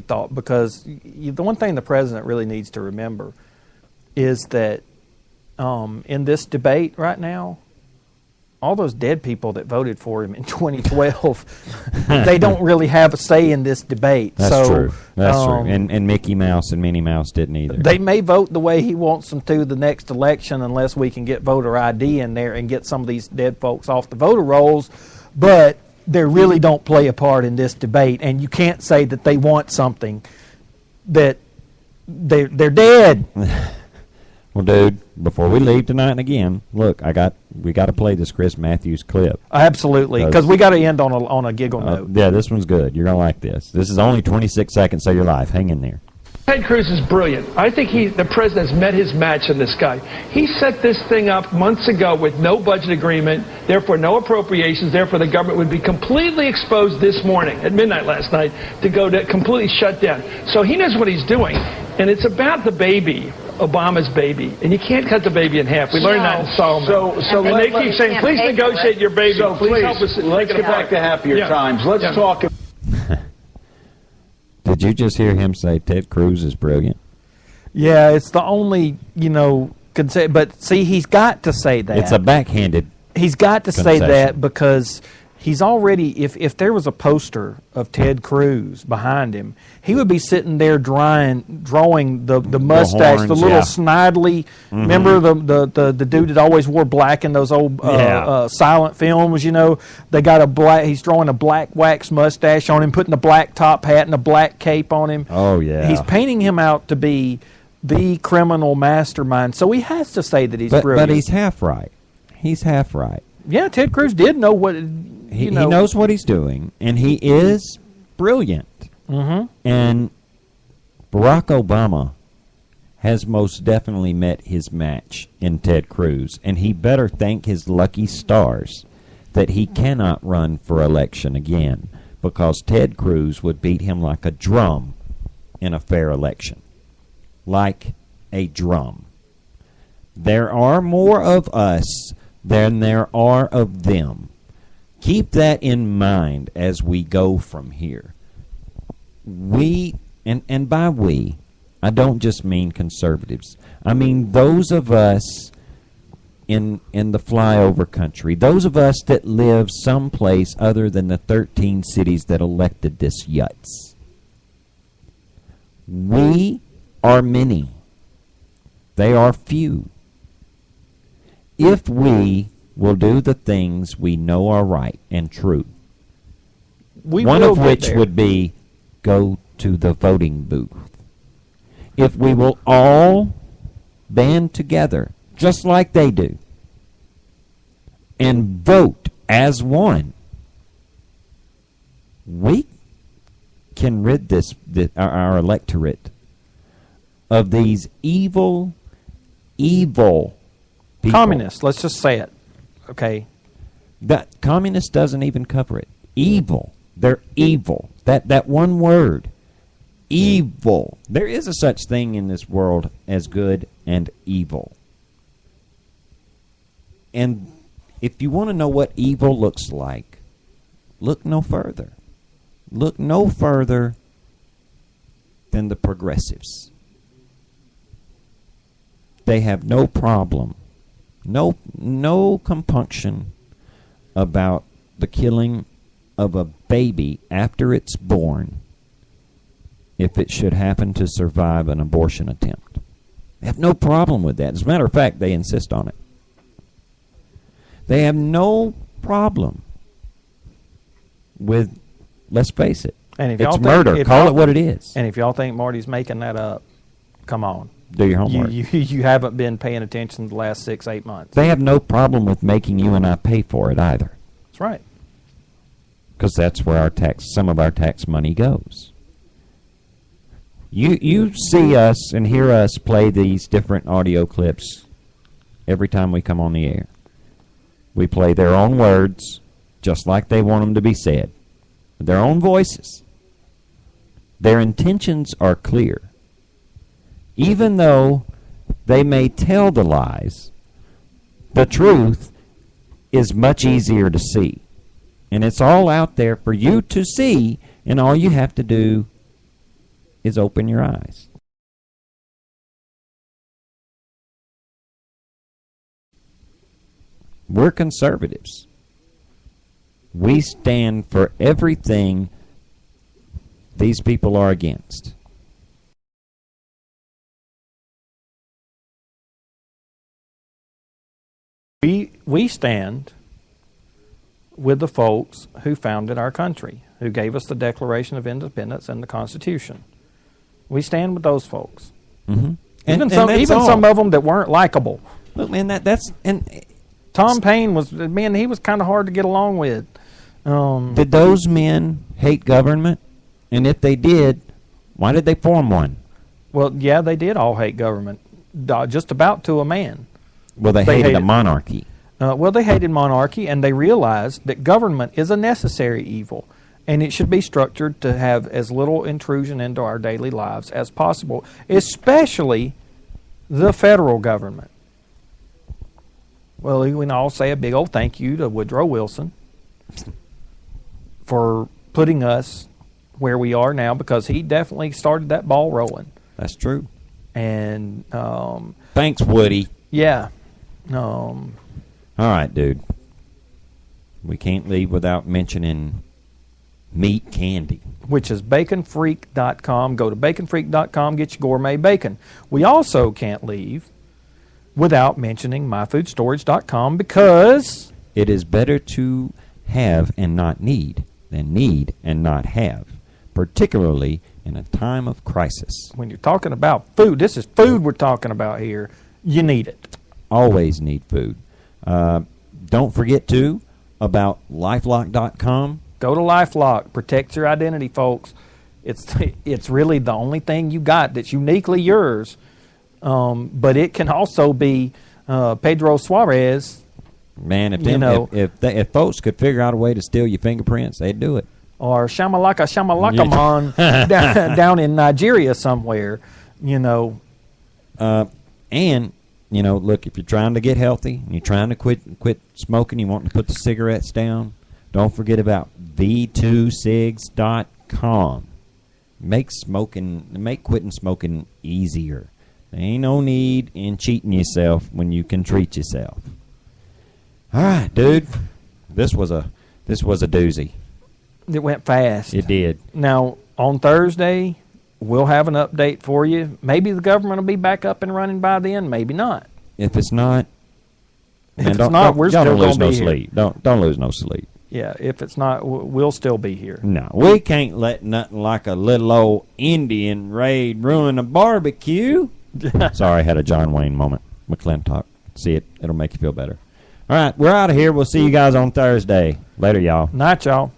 be thought, because the one thing the president really needs to remember is that in this debate right now, all those dead people that voted for him in 2012, they don't really have a say in this debate. That's true. That's true. And Mickey Mouse and Minnie Mouse didn't either. They may vote the way he wants them to the next election unless we can get voter ID in there and get some of these dead folks off the voter rolls, but they really don't play a part in this debate, and you can't say that they want something that they're dead. Well, dude, before we leave tonight and again, look, we got to play this Chris Matthews clip. Absolutely, because we got to end on a giggle note. Yeah, this one's good. You're going to like this. This is only 26 seconds of your life. Hang in there. Ted Cruz is brilliant. I think the president's met his match in this guy. He set this thing up months ago with no budget agreement, therefore no appropriations, therefore the government would be completely exposed this morning, at midnight last night, to go to completely shut down. So he knows what he's doing, and it's about the baby. Obama's baby, and you can't cut the baby in half. We learned that in Solomon. So and they keep saying, please negotiate your baby. So please help us. Let's get back to happier times. Let's talk. Did you just hear him say Ted Cruz is brilliant? Yeah, it's the only, but see, he's got to say that. It's a backhanded He's got to concession. say that because he's already, if there was a poster of Ted Cruz behind him, he would be sitting there drawing the mustache, horns, the little snidely. Mm-hmm. Remember the dude that always wore black in those old silent films? They got he's drawing a black wax mustache on him, putting a black top hat and a black cape on him. Oh, yeah. He's painting him out to be the criminal mastermind. So he has to say that he's brilliant. But he's half right. He's half right. Yeah, Ted Cruz did know what... He knows what he's doing, and he is brilliant. Mm-hmm. And Barack Obama has most definitely met his match in Ted Cruz, and he better thank his lucky stars that he cannot run for election again, because Ted Cruz would beat him like a drum in a fair election. Like a drum. There are more of us than there are of them. Keep that in mind as we go from here. We, and by we, I don't just mean conservatives. I mean those of us in the flyover country, those of us that live someplace other than the 13 cities that elected this yutz. We are many. They are few. If we will do the things we know are right and true, one of which would be go to the voting booth. If we will all band together, just like they do, and vote as one, we can rid our electorate of these evil people. Communists, let's just say it. Okay. That communist doesn't even cover it. Evil. They're evil. That one word. Evil. There is a such thing in this world as good and evil. And if you want to know what evil looks like, look no further. Look no further than the progressives. They have no problem. No compunction about the killing of a baby after it's born if it should happen to survive an abortion attempt. They have no problem with that. As a matter of fact, they insist on it. They have no problem with, let's face it, and if it's murder. Call it what it is. And if y'all think Marty's making that up, come on. Do your homework. You haven't been paying attention the last 6-8 months. They have no problem with making you and I pay for it either. That's right. Because that's where some of our tax money goes. You see us and hear us play these different audio clips every time we come on the air. We play their own words, just like they want them to be said. Their own voices. Their intentions are clear. Even though they may tell the lies, the truth is much easier to see. And it's all out there for you to see, and all you have to do is open your eyes. We're conservatives. We stand for everything these people are against. We stand with the folks who founded our country, who gave us the Declaration of Independence and the Constitution. We stand with those folks. Mm-hmm. Even some of them that weren't likable. Look, man, that's Tom Paine he was kind of hard to get along with. Did those men hate government? And if they did, why did they form one? Well, yeah, they did all hate government, just about to a man. Well, they hated a monarchy. They hated monarchy, and they realized that government is a necessary evil, and it should be structured to have as little intrusion into our daily lives as possible, especially the federal government. Well, we can all say a big old thank you to Woodrow Wilson for putting us where we are now, because he definitely started that ball rolling. That's true. And thanks, Woody. Yeah. All right, dude. We can't leave without mentioning meat candy, which is baconfreak.com. Go to baconfreak.com, get your gourmet bacon. We also can't leave without mentioning myfoodstorage.com, because it is better to have and not need than need and not have, particularly in a time of crisis. When you're talking about food, this is food we're talking about here. You need it. Always need food. Don't forget, too, about lifelock.com. Go to LifeLock. Protect your identity, folks. It's really the only thing you got that's uniquely yours. But it can also be Pedro Suarez. Man, if folks could figure out a way to steal your fingerprints, they'd do it. Or Shamalaka man down in Nigeria somewhere, And, look, if you're trying to get healthy and you're trying to quit smoking, you want to put the cigarettes down, don't forget about v2cigs.com. Make quitting smoking easier. There ain't no need in cheating yourself when you can treat yourself. All right, dude. This was a doozy. It went fast. It did. Now, on Thursday, we'll have an update for you. Maybe the government will be back up and running by then. Maybe not. If it's not, we're still going to be here. Don't lose no sleep. Yeah, if it's not, we'll still be here. No, we can't let nothing like a little old Indian raid ruin a barbecue. Sorry, I had a John Wayne moment. McClintock. See it. It'll make you feel better. All right, we're out of here. We'll see you guys on Thursday. Later, y'all. Night, y'all.